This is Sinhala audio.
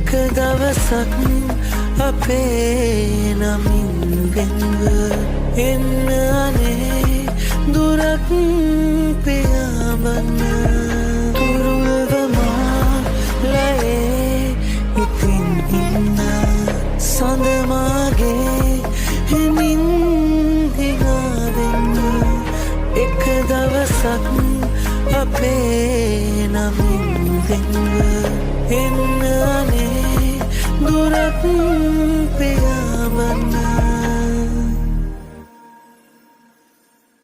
එක දවසක් අපේ නමින් වෙන්ව එන්න අනේ දුරක් පියාඹන්න දුරුවමා ලයේ ඉතින් ඉන්න සඳමාගේ හිමින් හිනාවෙන්න එක දවසක් අපේ නමින් වෙන්ව එන්න අනේ දුරක් පියාඹන්න